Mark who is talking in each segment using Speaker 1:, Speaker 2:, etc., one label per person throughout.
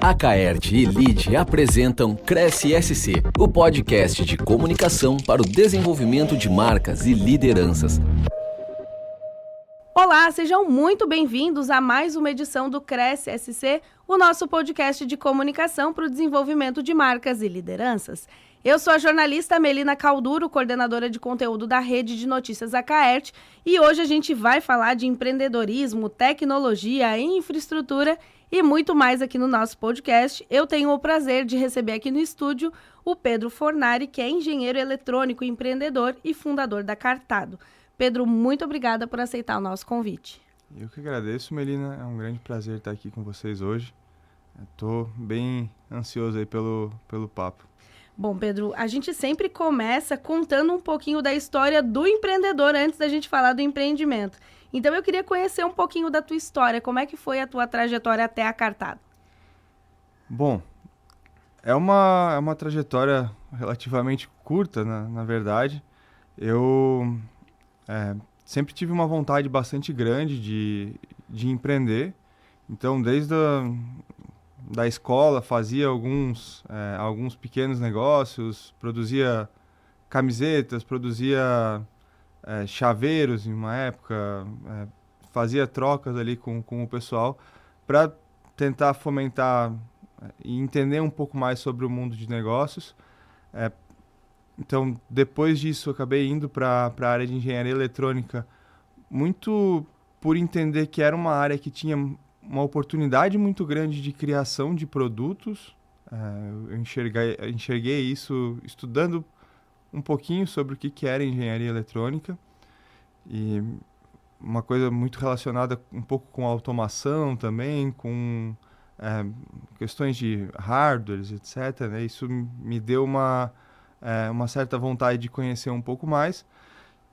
Speaker 1: A Caert e Lide apresentam Cresce SC, o podcast de comunicação para o desenvolvimento de marcas e lideranças.
Speaker 2: Olá, sejam muito bem-vindos a mais uma edição do Cresce SC, o nosso podcast de comunicação para o desenvolvimento de marcas e lideranças. Eu sou a jornalista Melina Calduro, coordenadora de conteúdo da Rede de Notícias da Caert, e hoje a gente vai falar de empreendedorismo, tecnologia, infraestrutura e muito mais aqui no nosso podcast. Eu tenho o prazer de receber aqui no estúdio o Pedro Fornari, que é engenheiro eletrônico, empreendedor e fundador da Cartado. Pedro, muito obrigada por aceitar o nosso convite.
Speaker 3: Eu que agradeço, Melina. É um grande prazer estar aqui com vocês hoje. Estou bem ansioso aí pelo papo.
Speaker 2: Bom, Pedro, a gente sempre começa contando um pouquinho da história do empreendedor antes da gente falar do empreendimento. Então, eu queria conhecer um pouquinho da tua história. Como é que foi a tua trajetória até a Cartado?
Speaker 3: Bom, é uma trajetória relativamente curta, na verdade. Eu sempre tive uma vontade bastante grande de empreender. Então, desde da escola, fazia alguns pequenos negócios, produzia camisetas, produzia chaveiros em uma época, fazia trocas ali com o pessoal para tentar fomentar e entender um pouco mais sobre o mundo de negócios. Então, depois disso, eu acabei indo para a área de engenharia eletrônica, muito por entender que era uma área que tinha uma oportunidade muito grande de criação de produtos. Eu enxerguei isso estudando um pouquinho sobre o que era engenharia eletrônica, e uma coisa muito relacionada um pouco com automação também, com questões de hardwares, etc., né? Isso me deu uma certa vontade de conhecer um pouco mais.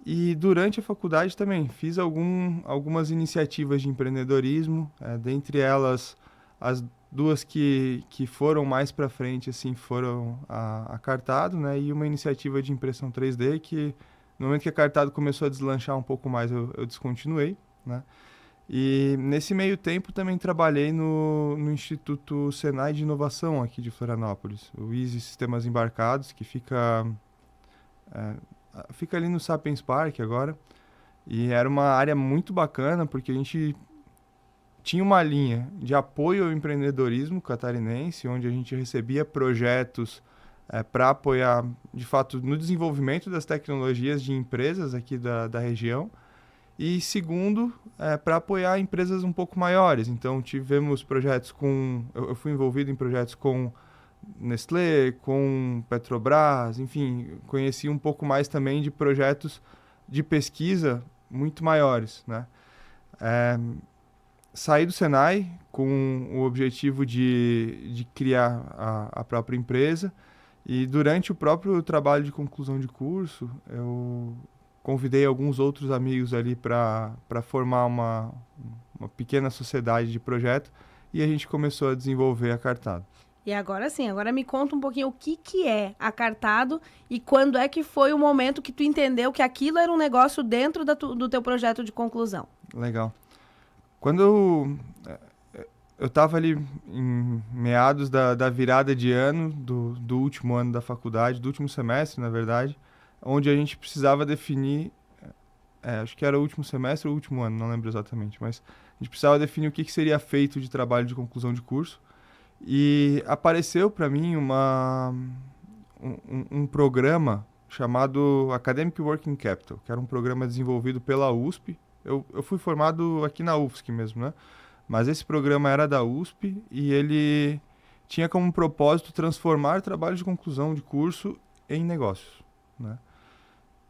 Speaker 3: E durante a faculdade também fiz algumas iniciativas de empreendedorismo, dentre elas as duas que foram mais para frente assim, foram a Cartado, né, e uma iniciativa de impressão 3D que no momento que a Cartado começou a deslanchar um pouco mais eu descontinuei, né? E nesse meio tempo também trabalhei no Instituto Senai de Inovação aqui de Florianópolis, o Easy Sistemas Embarcados, que fica ali no Sapiens Park agora, e era uma área muito bacana porque a gente tinha uma linha de apoio ao empreendedorismo catarinense, onde a gente recebia projetos para apoiar, de fato, no desenvolvimento das tecnologias de empresas aqui da região, e segundo, para apoiar empresas um pouco maiores. Então, tivemos projetos eu fui envolvido em projetos com Nestlé, com Petrobras, enfim, conheci um pouco mais também de projetos de pesquisa muito maiores, né? Saí do Senai com o objetivo de criar a própria empresa, e durante o próprio trabalho de conclusão de curso, eu convidei alguns outros amigos ali para formar uma pequena sociedade de projeto, e a gente começou a desenvolver a Cartado.
Speaker 2: E agora sim, agora me conta um pouquinho o que é a Cartado e quando é que foi o momento que tu entendeu que aquilo era um negócio dentro do teu projeto de conclusão.
Speaker 3: Legal. Quando eu estava ali em meados da virada de ano, do último ano da faculdade, do último semestre, na verdade, onde a gente precisava definir, acho que era o último semestre ou o último ano, não lembro exatamente, mas a gente precisava definir o que seria feito de trabalho de conclusão de curso. E apareceu para mim um programa chamado Academic Working Capital, que era um programa desenvolvido pela USP. Eu fui formado aqui na UFSC mesmo, né? Mas esse programa era da USP e ele tinha como propósito transformar trabalho de conclusão de curso em negócios, né?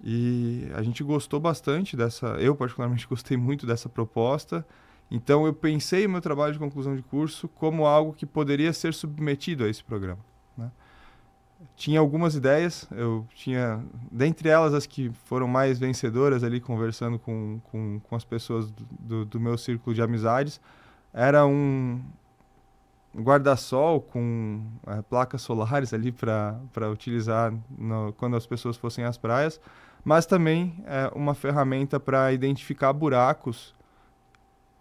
Speaker 3: E a gente gostou bastante eu particularmente gostei muito dessa proposta. Então, eu pensei o meu trabalho de conclusão de curso como algo que poderia ser submetido a esse programa, né? Tinha algumas ideias, dentre elas as que foram mais vencedoras ali, conversando com as pessoas do meu círculo de amizades, era um guarda-sol com placas solares ali para utilizar quando as pessoas fossem às praias, mas também uma ferramenta para identificar buracos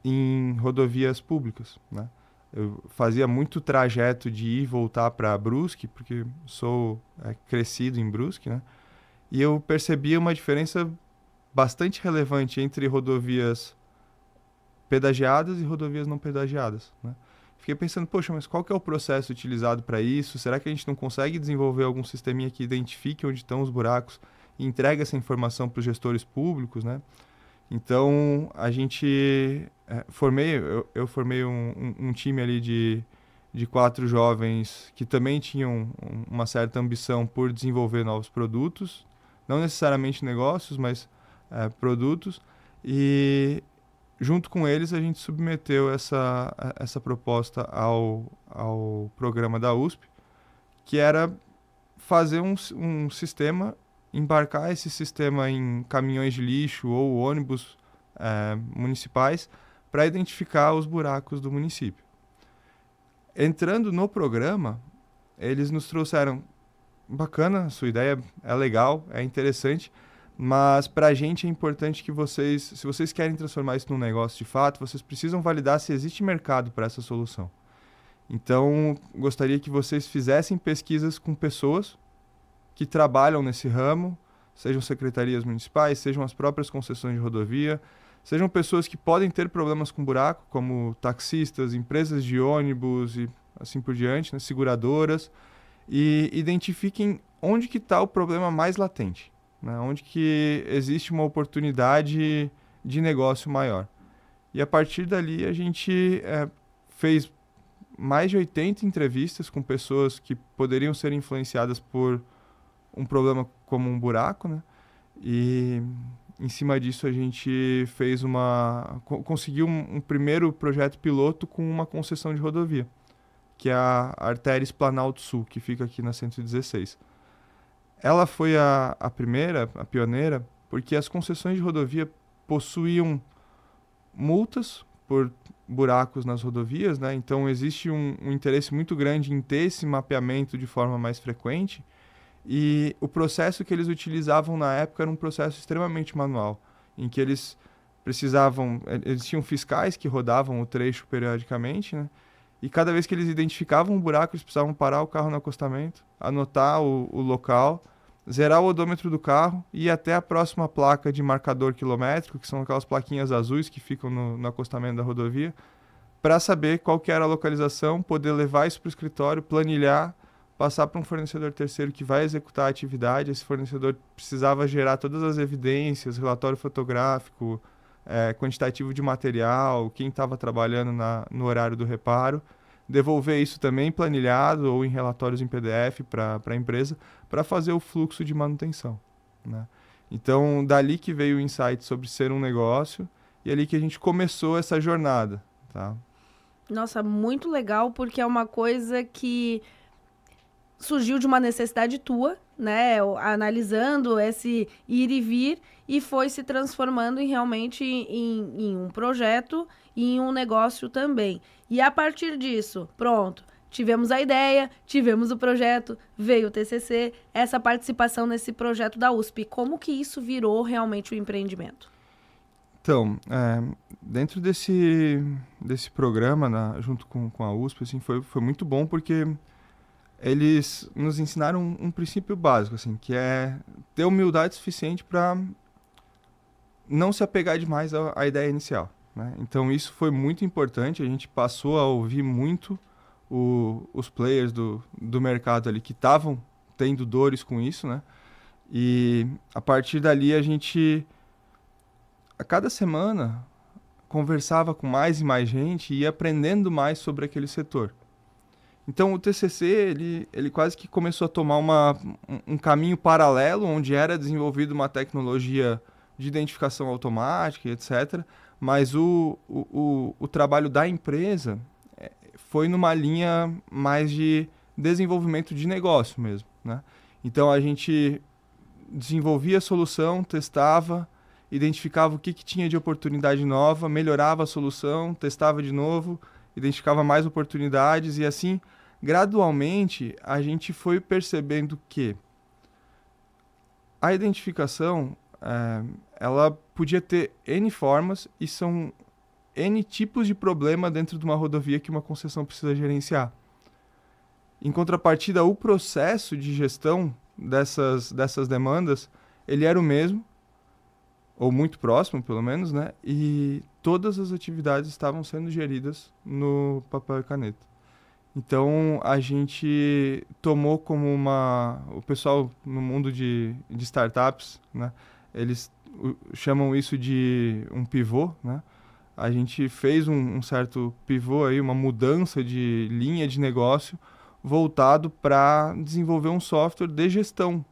Speaker 3: em rodovias públicas, né? Eu fazia muito trajeto de ir e voltar para Brusque, porque sou crescido em Brusque, né? E eu percebia uma diferença bastante relevante entre rodovias pedagiadas e rodovias não pedagiadas, né? Fiquei pensando, poxa, mas qual que é o processo utilizado para isso? Será que a gente não consegue desenvolver algum sisteminha que identifique onde estão os buracos e entregue essa informação para os gestores públicos, né? Então, a gente eu formei um time ali de 4 jovens que também tinham uma certa ambição por desenvolver novos produtos, não necessariamente negócios, mas produtos, e junto com eles a gente submeteu essa proposta ao programa da USP, que era fazer um sistema, embarcar esse sistema em caminhões de lixo ou ônibus municipais para identificar os buracos do município. Entrando no programa, eles nos trouxeram, bacana, a sua ideia é legal, é interessante, mas para a gente é importante que vocês, se vocês querem transformar isso num negócio de fato, vocês precisam validar se existe mercado para essa solução. Então, gostaria que vocês fizessem pesquisas com pessoas que trabalham nesse ramo, sejam secretarias municipais, sejam as próprias concessões de rodovia, sejam pessoas que podem ter problemas com buraco, como taxistas, empresas de ônibus e assim por diante, né, seguradoras, e identifiquem onde que está o problema mais latente, né, onde que existe uma oportunidade de negócio maior. E a partir dali a gente fez mais de 80 entrevistas com pessoas que poderiam ser influenciadas por um problema como um buraco, né? E em cima disso a gente fez conseguiu um primeiro projeto piloto com uma concessão de rodovia, que é a Artéries Planalto Sul, que fica aqui na 116. Ela foi a primeira, a pioneira, porque as concessões de rodovia possuíam multas por buracos nas rodovias, né? Então existe um interesse muito grande em ter esse mapeamento de forma mais frequente. E o processo que eles utilizavam na época era um processo extremamente manual, em que eles tinham fiscais que rodavam o trecho periodicamente, né? E cada vez que eles identificavam um buraco, eles precisavam parar o carro no acostamento, anotar o local, zerar o odômetro do carro e ir até a próxima placa de marcador quilométrico, que são aquelas plaquinhas azuis que ficam no acostamento da rodovia, para saber qual que era a localização, poder levar isso para o escritório, planilhar, passar para um fornecedor terceiro que vai executar a atividade. Esse fornecedor precisava gerar todas as evidências, relatório fotográfico, quantitativo de material, quem estava trabalhando no horário do reparo, devolver isso também planilhado ou em relatórios em PDF para a empresa, para fazer o fluxo de manutenção, né? Então, dali que veio o insight sobre ser um negócio e ali que a gente começou essa jornada, tá?
Speaker 2: Nossa, muito legal, porque é uma coisa que surgiu de uma necessidade tua, né, analisando esse ir e vir, e foi se transformando realmente em um projeto e em um negócio também. E a partir disso, pronto, tivemos a ideia, tivemos o projeto, veio o TCC, essa participação nesse projeto da USP. Como que isso virou realmente o empreendimento?
Speaker 3: Então, dentro desse programa, junto com a USP, assim, foi muito bom, porque eles nos ensinaram um princípio básico, assim, que é ter humildade suficiente para não se apegar demais à ideia inicial, né? Então, isso foi muito importante. A gente passou a ouvir muito os players do mercado ali que estavam tendo dores com isso, né? E a partir dali a gente, a cada semana, conversava com mais e mais gente e ia aprendendo mais sobre aquele setor. Então, o TCC, ele quase que começou a tomar um caminho paralelo, onde era desenvolvida uma tecnologia de identificação automática, etc. Mas o trabalho da empresa foi numa linha mais de desenvolvimento de negócio mesmo, né? Então, a gente desenvolvia a solução, testava, identificava o que tinha de oportunidade nova, melhorava a solução, testava de novo, identificava mais oportunidades e assim, gradualmente, a gente foi percebendo que a identificação, ela podia ter N formas e são N tipos de problema dentro de uma rodovia que uma concessão precisa gerenciar. Em contrapartida, o processo de gestão dessas demandas, ele era o mesmo, ou muito próximo, pelo menos, né? E todas as atividades estavam sendo geridas no papel e caneta. Então, a gente tomou como o pessoal no mundo de startups, né? Eles chamam isso de um pivô, né? A gente fez um certo pivô aí, uma mudança de linha de negócio voltado para desenvolver um software de gestão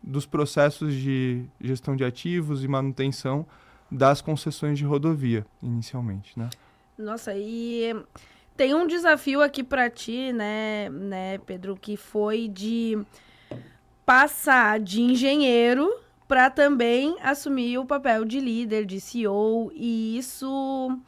Speaker 3: dos processos de gestão de ativos e manutenção das concessões de rodovia, inicialmente, né?
Speaker 2: Nossa, e tem um desafio aqui para ti, né, Pedro, que foi de passar de engenheiro para também assumir o papel de líder, de CEO, e isso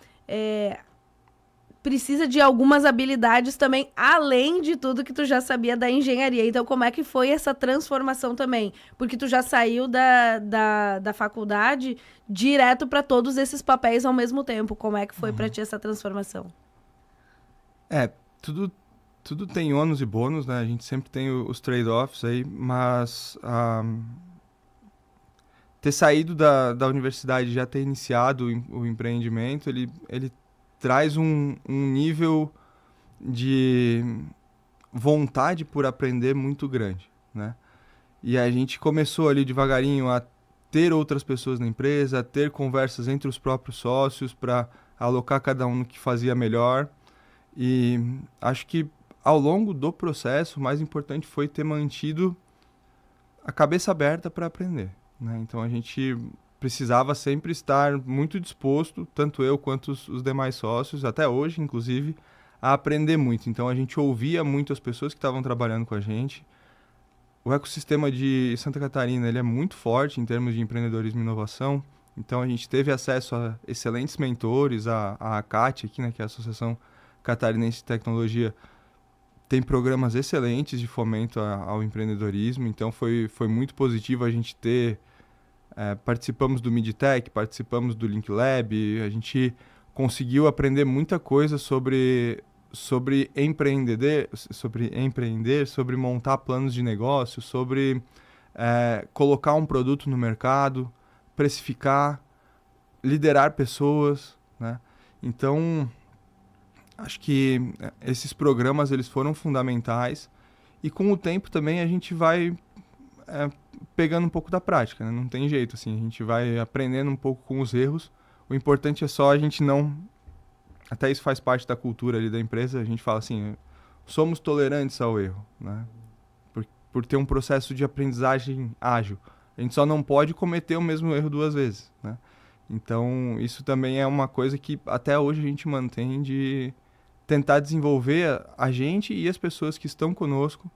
Speaker 2: precisa de algumas habilidades também, além de tudo que tu já sabia da engenharia. Então, como é que foi essa transformação também? Porque tu já saiu da faculdade direto para todos esses papéis ao mesmo tempo. Como é que foi para ti essa transformação?
Speaker 3: Tudo tem ônus e bônus, né? A gente sempre tem os trade-offs aí, mas ter saído da universidade, já ter iniciado o empreendimento, ele traz um nível de vontade por aprender muito grande, né? E a gente começou ali devagarinho a ter outras pessoas na empresa, a ter conversas entre os próprios sócios para alocar cada um no que fazia melhor. E acho que ao longo do processo, o mais importante foi ter mantido a cabeça aberta para aprender, né? Então a gente precisava sempre estar muito disposto, tanto eu quanto os demais sócios, até hoje, inclusive, a aprender muito. Então, a gente ouvia muito as pessoas que estavam trabalhando com a gente. O ecossistema de Santa Catarina, ele é muito forte em termos de empreendedorismo e inovação. Então, a gente teve acesso a excelentes mentores, a ACAT, aqui, né, que é a Associação Catarinense de Tecnologia, tem programas excelentes de fomento ao empreendedorismo. Então, foi muito positivo a gente ter... participamos do MidTech, participamos do Link Lab, a gente conseguiu aprender muita coisa sobre empreender, sobre montar planos de negócio, sobre colocar um produto no mercado, precificar, liderar pessoas, né? Então, acho que esses programas eles foram fundamentais e com o tempo também a gente vai pegando um pouco da prática, né? Não tem jeito, assim, a gente vai aprendendo um pouco com os erros. O importante é só a gente não... Até isso faz parte da cultura ali da empresa, a gente fala assim, somos tolerantes ao erro, né? Por ter um processo de aprendizagem ágil. A gente só não pode cometer o mesmo erro 2 vezes, né? Então, isso também é uma coisa que até hoje a gente mantém de tentar desenvolver a gente e as pessoas que estão conosco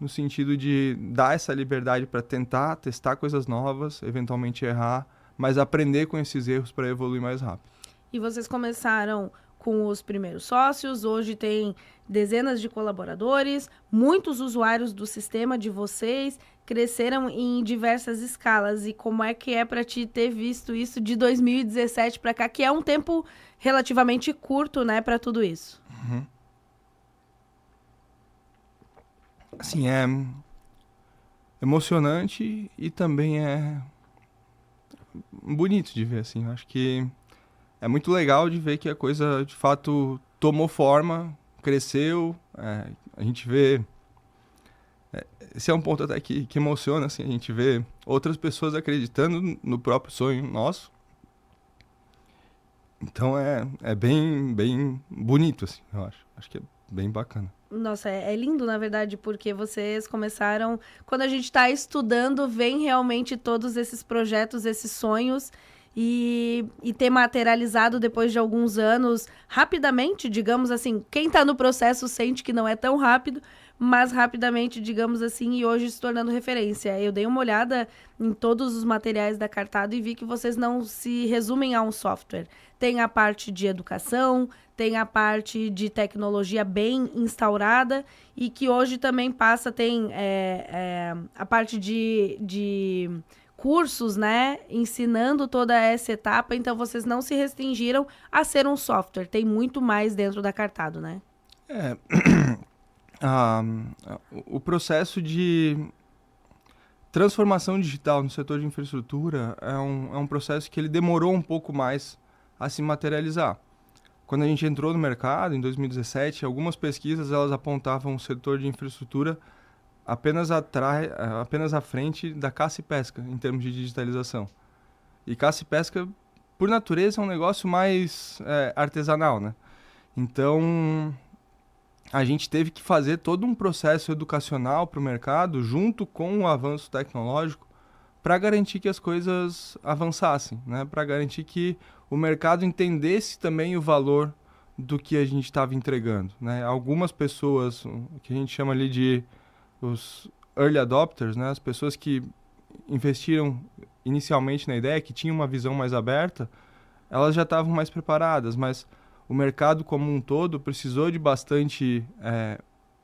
Speaker 3: no sentido de dar essa liberdade para tentar testar coisas novas, eventualmente errar, mas aprender com esses erros para evoluir mais rápido.
Speaker 2: E vocês começaram com os primeiros sócios, hoje tem dezenas de colaboradores, muitos usuários do sistema de vocês, cresceram em diversas escalas. E como é que é para ti ter visto isso de 2017 para cá, que é um tempo relativamente curto, né, para tudo isso?
Speaker 3: Uhum. Assim, é emocionante e também é bonito de ver, assim. Acho que é muito legal de ver que a coisa, de fato, tomou forma, cresceu. A gente vê... esse é um ponto até que emociona, assim. A gente vê outras pessoas acreditando no próprio sonho nosso. Então, é bem, bem bonito, assim, eu acho. Acho que é bem bacana.
Speaker 2: Nossa, é lindo, na verdade, porque vocês começaram... Quando a gente está estudando, vem realmente todos esses projetos, esses sonhos, e ter materializado depois de alguns anos, rapidamente, digamos assim. Quem está no processo sente que não é tão rápido, mas rapidamente, digamos assim, e hoje se tornando referência. Eu dei uma olhada em todos os materiais da Cartado e vi que vocês não se resumem a um software. Tem a parte de educação, tem a parte de tecnologia bem instaurada e que hoje também tem a parte de cursos, né, ensinando toda essa etapa, então vocês não se restringiram a ser um software, tem muito mais dentro da Cartado, né?
Speaker 3: O processo de transformação digital no setor de infraestrutura é um processo que ele demorou um pouco mais a se materializar. Quando a gente entrou no mercado, em 2017, algumas pesquisas elas apontavam o setor de infraestrutura apenas à frente da caça e pesca, em termos de digitalização. E caça e pesca, por natureza, é um negócio mais artesanal, né? Então, a gente teve que fazer todo um processo educacional para o mercado, junto com o avanço tecnológico, para garantir que as coisas avançassem, né? Para garantir que o mercado entendesse também o valor do que a gente estava entregando, né? Algumas pessoas, que a gente chama ali de os early adopters, né? As pessoas que investiram inicialmente na ideia, que tinham uma visão mais aberta, elas já estavam mais preparadas, mas o mercado como um todo precisou de bastante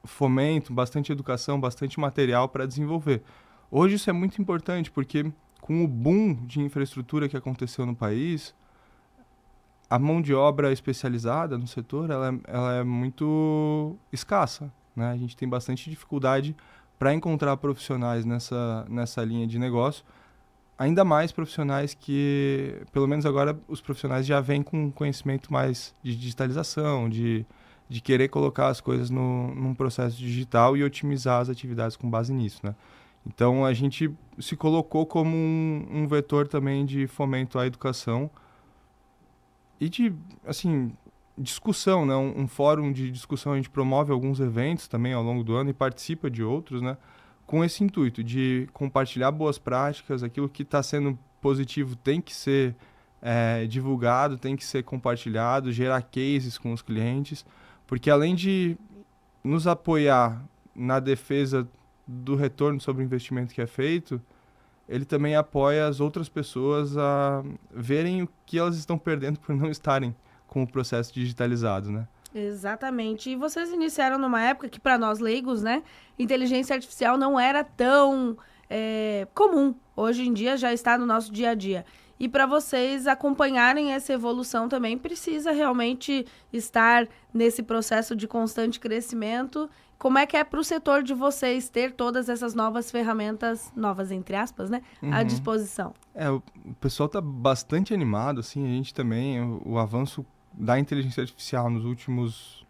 Speaker 3: fomento, bastante educação, bastante material para desenvolver. Hoje isso é muito importante, porque com o boom de infraestrutura que aconteceu no país, a mão de obra especializada no setor ela é muito escassa, né? A gente tem bastante dificuldade para encontrar profissionais nessa linha de negócio, ainda mais profissionais que, pelo menos agora, os profissionais já vêm com conhecimento mais de digitalização, de querer colocar as coisas num processo digital e otimizar as atividades com base nisso, né? Então, a gente se colocou como um vetor também de fomento à educação e de, assim, discussão, né? Um fórum de discussão. A gente promove alguns eventos também ao longo do ano e participa de outros, né? Com esse intuito de compartilhar boas práticas, aquilo que está sendo positivo tem que ser divulgado, tem que ser compartilhado, gerar cases com os clientes, porque além de nos apoiar na defesa do retorno sobre o investimento que é feito, ele também apoia as outras pessoas a verem o que elas estão perdendo por não estarem com o processo digitalizado, né?
Speaker 2: Exatamente. E vocês iniciaram numa época que, para nós leigos, né, inteligência artificial não era tão comum. Hoje em dia já está no nosso dia a dia. E para vocês acompanharem essa evolução também, precisa realmente estar nesse processo de constante crescimento. Como é que é para o setor de vocês ter todas essas novas ferramentas, novas entre aspas, né, à disposição?
Speaker 3: O pessoal está bastante animado, assim, a gente também, o avanço da inteligência artificial nos últimos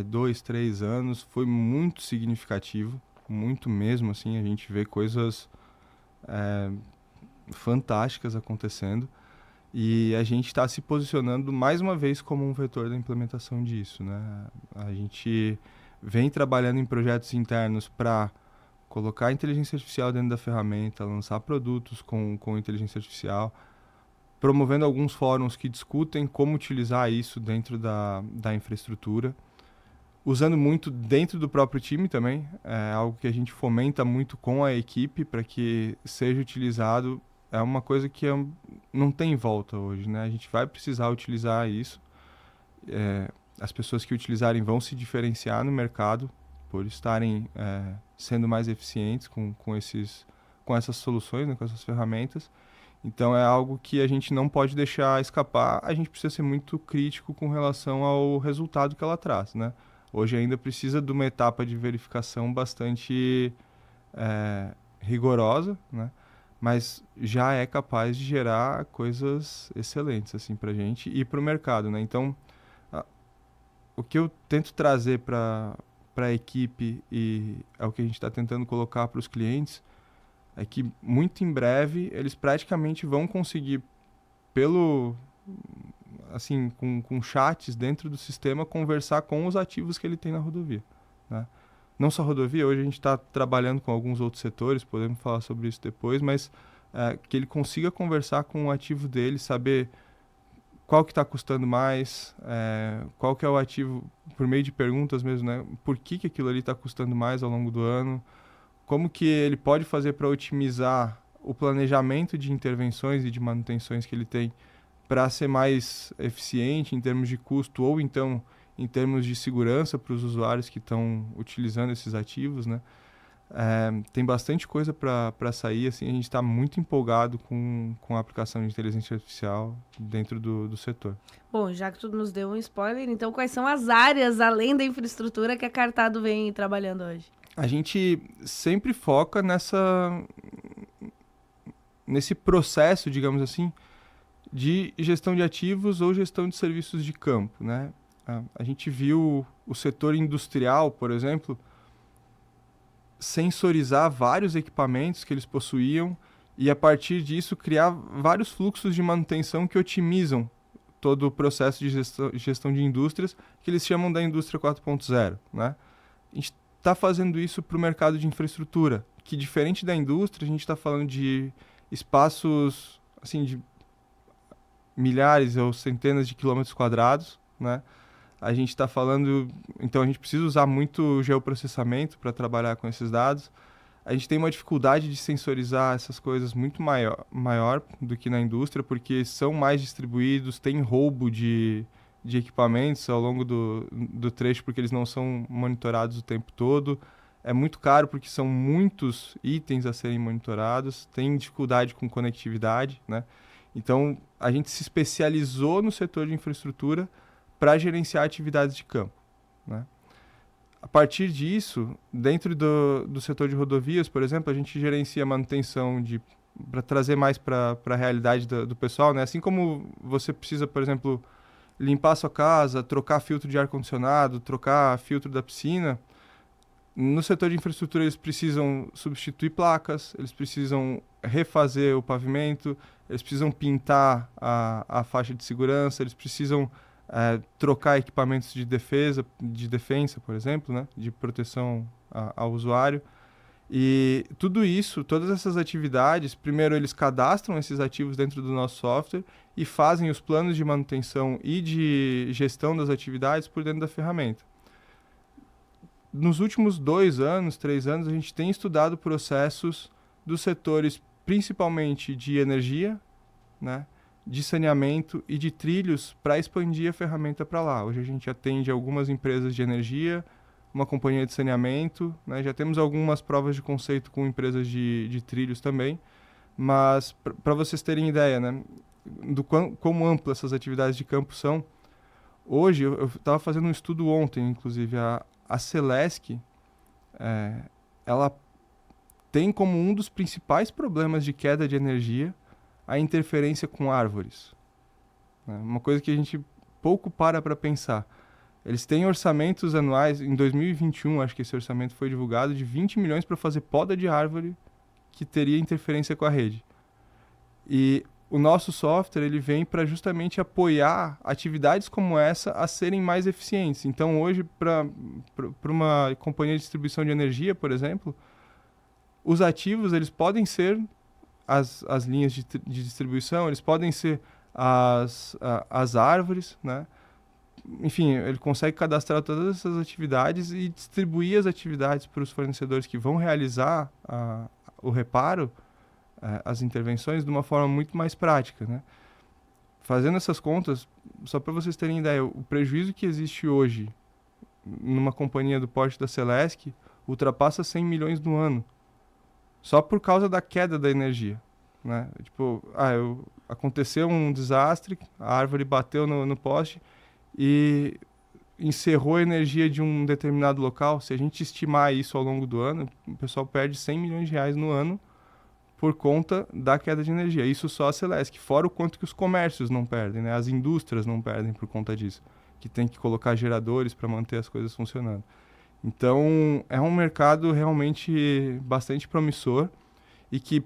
Speaker 3: 2, 3 anos foi muito significativo, muito mesmo, assim, a gente vê coisas fantásticas acontecendo e a gente está se posicionando mais uma vez como um vetor da implementação disso, né? A gente vem trabalhando em projetos internos para colocar a inteligência artificial dentro da ferramenta, lançar produtos com inteligência artificial, promovendo alguns fóruns que discutem como utilizar isso dentro da infraestrutura, usando muito dentro do próprio time também, é algo que a gente fomenta muito com a equipe para que seja utilizado. É uma coisa que não tem volta hoje, né? A gente vai precisar utilizar isso. As pessoas que utilizarem vão se diferenciar no mercado por estarem sendo mais eficientes com essas soluções, né, com essas ferramentas. Então é algo que a gente não pode deixar escapar. A gente precisa ser muito crítico com relação ao resultado que ela traz, né? Hoje ainda precisa de uma etapa de verificação bastante rigorosa, né? Mas já é capaz de gerar coisas excelentes assim, para a gente e para o mercado, né? Então, o que eu tento trazer para a equipe e é o que a gente está tentando colocar para os clientes é que muito em breve eles praticamente vão conseguir, com chats dentro do sistema, conversar com os ativos que ele tem na rodovia, né? Não só rodovia, hoje a gente está trabalhando com alguns outros setores, podemos falar sobre isso depois, mas que ele consiga conversar com o ativo dele, saber qual que está custando mais, qual que é o ativo, por meio de perguntas mesmo, né? Por que aquilo ali está custando mais ao longo do ano, como que ele pode fazer para otimizar o planejamento de intervenções e de manutenções que ele tem para ser mais eficiente em termos de custo ou então em termos de segurança para os usuários que estão utilizando esses ativos, né? Tem bastante coisa para sair, assim, a gente está muito empolgado com a aplicação de inteligência artificial dentro do setor.
Speaker 2: Bom, já que tu nos deu um spoiler, então quais são as áreas, além da infraestrutura, que a Cartado vem trabalhando hoje?
Speaker 3: A gente sempre foca nesse processo, digamos assim, de gestão de ativos ou gestão de serviços de campo, né? A gente viu o setor industrial, por exemplo, sensorizar vários equipamentos que eles possuíam e, a partir disso, criar vários fluxos de manutenção que otimizam todo o processo de gestão de indústrias, que eles chamam da indústria 4.0, né? A gente está fazendo isso para o mercado de infraestrutura, que, diferente da indústria, a gente está falando de espaços assim, de milhares ou centenas de quilômetros quadrados, né? A gente está falando, então a gente precisa usar muito geoprocessamento para trabalhar com esses dados. A gente tem uma dificuldade de sensorizar essas coisas muito maior do que na indústria, porque são mais distribuídos, tem roubo de equipamentos ao longo do trecho, porque eles não são monitorados o tempo todo. É muito caro, porque são muitos itens a serem monitorados, tem dificuldade com conectividade, né? Então, a gente se especializou no setor de infraestrutura para gerenciar atividades de campo, né? A partir disso, dentro do setor de rodovias, por exemplo, a gente gerencia a manutenção para trazer mais para a realidade do pessoal, né? Assim como você precisa, por exemplo, limpar a sua casa, trocar filtro de ar-condicionado, trocar filtro da piscina, no setor de infraestrutura eles precisam substituir placas, eles precisam refazer o pavimento, eles precisam pintar a faixa de segurança, eles precisam trocar equipamentos de defesa, por exemplo, né, de proteção ao usuário. E tudo isso, todas essas atividades, primeiro eles cadastram esses ativos dentro do nosso software e fazem os planos de manutenção e de gestão das atividades por dentro da ferramenta. Nos últimos 2 anos, 3 anos, a gente tem estudado processos dos setores principalmente de energia, né, de saneamento e de trilhos para expandir a ferramenta para lá. Hoje a gente atende algumas empresas de energia, uma companhia de saneamento, né? Já temos algumas provas de conceito com empresas de trilhos também, mas para vocês terem ideia, né, do como amplas essas atividades de campo são, hoje, eu estava fazendo um estudo ontem, inclusive, a Celesc, ela tem como um dos principais problemas de queda de energia a interferência com árvores. Uma coisa que a gente pouco para pensar. Eles têm orçamentos anuais, em 2021, acho que esse orçamento foi divulgado, de 20 milhões para fazer poda de árvore que teria interferência com a rede. E o nosso software ele vem para justamente apoiar atividades como essa a serem mais eficientes. Então, hoje, para uma companhia de distribuição de energia, por exemplo, os ativos eles podem ser as linhas de distribuição, eles podem ser as árvores, né? Enfim, ele consegue cadastrar todas essas atividades e distribuir as atividades para os fornecedores que vão realizar o reparo, as intervenções, de uma forma muito mais prática, né? Fazendo essas contas, só para vocês terem ideia, o prejuízo que existe hoje numa companhia do porte da Celesc ultrapassa 100 milhões no ano, só por causa da queda da energia, né? Tipo, aconteceu um desastre, a árvore bateu no poste e encerrou a energia de um determinado local. Se a gente estimar isso ao longo do ano, o pessoal perde 100 milhões de reais no ano por conta da queda de energia. Isso só a Celesc, fora o quanto que os comércios não perdem, né? As indústrias não perdem por conta disso, que tem que colocar geradores para manter as coisas funcionando. Então, é um mercado realmente bastante promissor e que,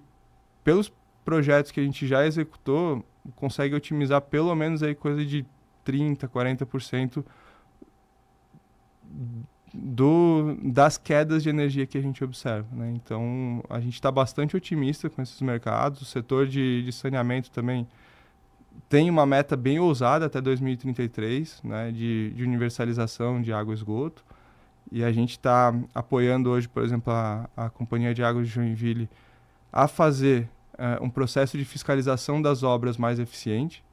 Speaker 3: pelos projetos que a gente já executou, consegue otimizar pelo menos aí coisa de 30%, 40% das quedas de energia que a gente observa, né? Então, a gente está bastante otimista com esses mercados. O setor de saneamento também tem uma meta bem ousada até 2033, né, de universalização de água e esgoto. E a gente está apoiando hoje, por exemplo, a Companhia de Águas de Joinville a fazer um processo de fiscalização das obras mais eficiente.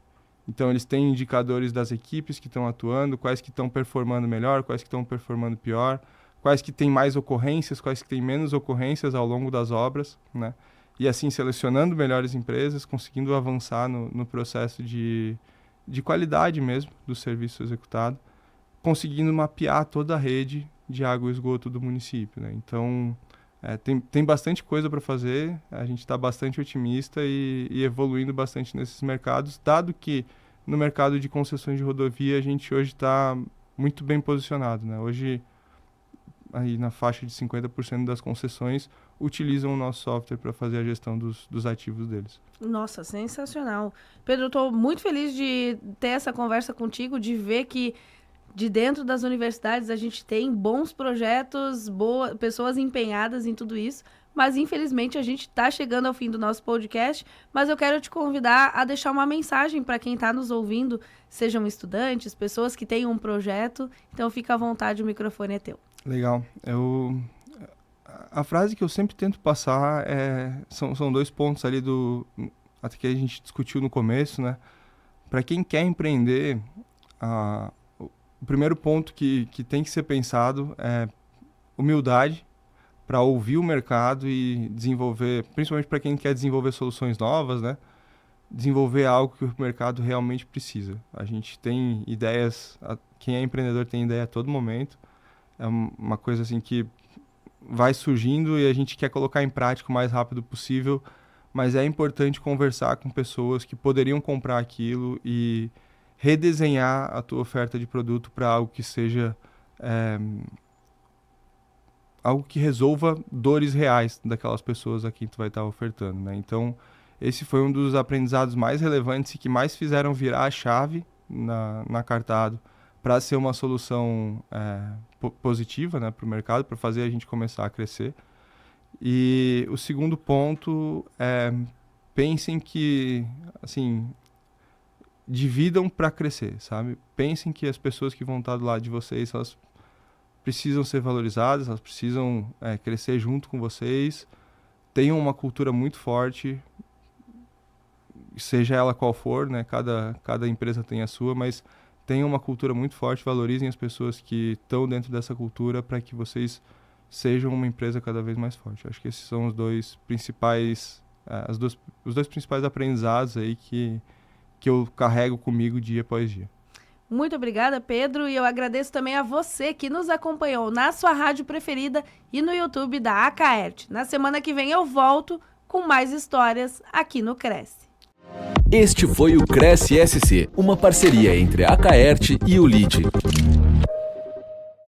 Speaker 3: Então, eles têm indicadores das equipes que estão atuando, quais que estão performando melhor, quais que estão performando pior, quais que tem mais ocorrências, quais que tem menos ocorrências ao longo das obras, né? E assim, selecionando melhores empresas, conseguindo avançar no processo de qualidade mesmo do serviço executado, conseguindo mapear toda a rede de água e esgoto do município, né? Então, tem bastante coisa para fazer, a gente está bastante otimista e evoluindo bastante nesses mercados, dado que no mercado de concessões de rodovia a gente hoje está muito bem posicionado, né? Hoje, aí na faixa de 50% das concessões utilizam o nosso software para fazer a gestão dos ativos deles.
Speaker 2: Nossa, sensacional. Pedro, eu estou muito feliz de ter essa conversa contigo, de ver que de dentro das universidades a gente tem bons projetos, pessoas empenhadas em tudo isso, mas infelizmente a gente está chegando ao fim do nosso podcast, mas eu quero te convidar a deixar uma mensagem para quem está nos ouvindo, sejam estudantes, pessoas que tenham um projeto, então fica à vontade, o microfone é teu.
Speaker 3: Legal. A frase que eu sempre tento passar são 2 pontos ali até que a gente discutiu no começo, né? Para quem quer empreender, o primeiro ponto que tem que ser pensado é humildade para ouvir o mercado e desenvolver, principalmente para quem quer desenvolver soluções novas, né? Desenvolver algo que o mercado realmente precisa. A gente tem ideias, quem é empreendedor tem ideia a todo momento, é uma coisa assim que vai surgindo e a gente quer colocar em prática o mais rápido possível, mas é importante conversar com pessoas que poderiam comprar aquilo e redesenhar a tua oferta de produto para algo que seja algo que resolva dores reais daquelas pessoas a quem tu vai estar ofertando, né? Então, esse foi um dos aprendizados mais relevantes e que mais fizeram virar a chave na Cartado para ser uma solução positiva, né, para o mercado, para fazer a gente começar a crescer. E o segundo ponto é pensem que, assim, dividam para crescer, sabe? Pensem que as pessoas que vão estar do lado de vocês, elas precisam ser valorizadas, elas precisam crescer junto com vocês, tenham uma cultura muito forte, seja ela qual for, né? Cada empresa tem a sua, mas tenham uma cultura muito forte, valorizem as pessoas que estão dentro dessa cultura para que vocês sejam uma empresa cada vez mais forte. Acho que esses são os dois principais aprendizados aí que eu carrego comigo dia após dia.
Speaker 2: Muito obrigada, Pedro, e eu agradeço também a você que nos acompanhou na sua rádio preferida e no YouTube da Acaerte. Na semana que vem eu volto com mais histórias aqui no Cresce.
Speaker 1: Este foi o Cresce SC, uma parceria entre a Acaerte e o LIDE.